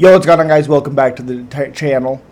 Yo, what's going on, guys? Welcome back to the channel.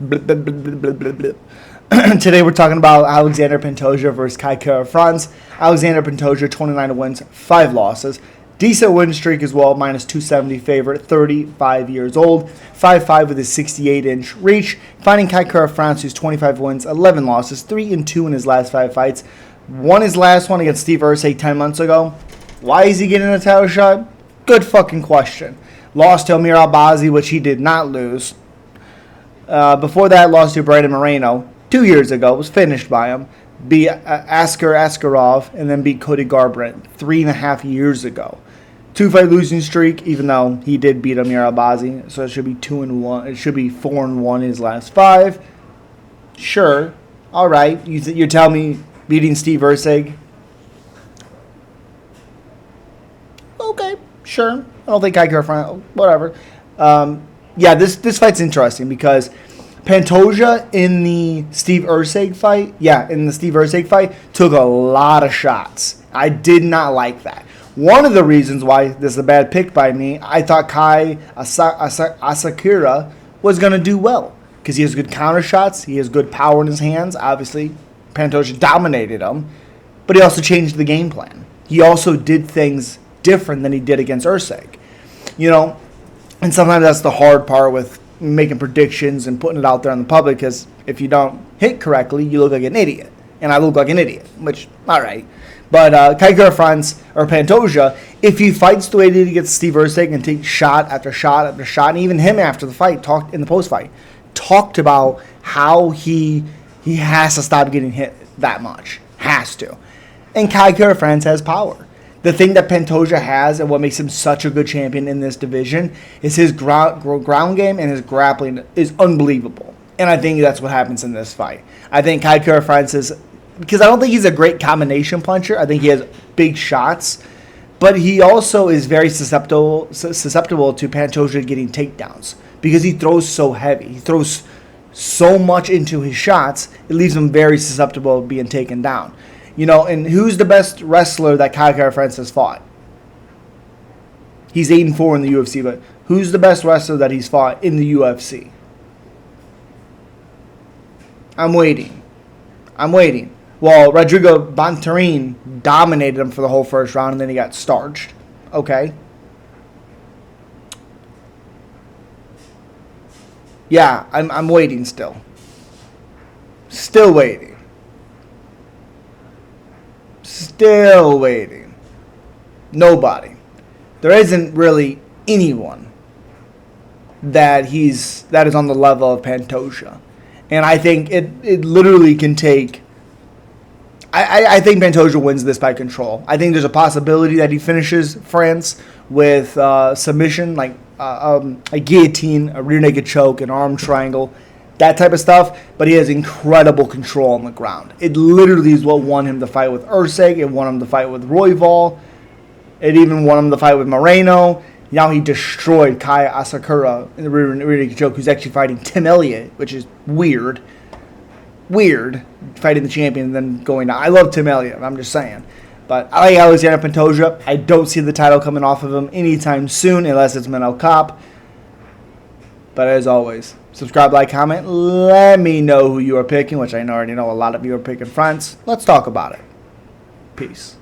Today we're talking about Alexandre Pantoja versus Kai Kara-France. Alexandre Pantoja, 29 wins, 5 losses. Decent win streak as well, minus 270 favorite, 35 years old, 5'5" with his 68-inch reach. Fighting Kai Kara-France, who's 25 wins, 11 losses, 3-2 in his last 5 fights. Won his last one against Steve Ursay 10 months ago. Why is he getting a title shot? Good fucking question. Lost to Amir Albazi, which he did not lose. Before that, lost to Brandon Moreno 2 years ago. Was finished by him. Beat Askar Askarov and then beat Cody Garbrandt 3.5 years ago. 2-fight losing streak, even though he did beat Amir Albazi. So it should be 2-1. It should be 4-1 his last 5. Sure. All right. You're telling me beating Steve Ursay? Okay. Sure. I don't think Kai Kara-France, whatever. Yeah, this fight's interesting because Pantoja in the Steve Ursay fight, took a lot of shots. I did not like that. One of the reasons why this is a bad pick by me, I thought Kai Asakura was going to do well because he has good counter shots. He has good power in his hands. Obviously, Pantoja dominated him, but he also changed the game plan. He also did things different than he did against Ursay. You know, and sometimes that's the hard part with making predictions and putting it out there in the public, because if you don't hit correctly, you look like an idiot. And I look like an idiot, which, all right. But Kai Kara-France, or Pantoja, if he fights the way he did against Steve Ursay and takes shot after shot after shot, and even him after the fight, talked in the post-fight, talked about how he has to stop getting hit that much. Has to. And Kai Kara-France has power. The thing that Pantoja has and what makes him such a good champion in this division is his ground game, and his grappling is unbelievable. And I think that's what happens in this fight. I think Kai Kara-France is, because I don't think he's a great combination puncher. I think he has big shots, but he also is very susceptible to Pantoja getting takedowns because he throws so heavy. He throws so much into his shots, it leaves him very susceptible to being taken down. You know, and who's the best wrestler that Kai Kara-France has fought? He's 8-4 in the UFC, but who's the best wrestler that he's fought in the UFC? I'm waiting. Well, Rodrigo Bontorin dominated him for the whole first round, and then he got starched. Okay. Yeah, I'm waiting still. Still waiting. Still waiting. Nobody. There isn't really anyone that is on the level of Pantoja. And I think it literally can take... I think Pantoja wins this by control. I think there's a possibility that he finishes France with submission, like a guillotine, a rear naked choke, an arm triangle, that type of stuff, but he has incredible control on the ground. It literally is what won him the fight with Ursay. It won him the fight with Royval. It even won him the fight with Moreno. Now he destroyed Kai Asakura in the rear naked choke, who's actually fighting Tim Elliott, which is weird. Weird, fighting the champion and then going down. I love Tim Elliott, I'm just saying. But I like Alexandre Pantoja. I don't see the title coming off of him anytime soon, unless it's Manel Cop. But as always, subscribe, like, comment. Let me know who you are picking, which I already know a lot of you are picking France. Let's talk about it. Peace.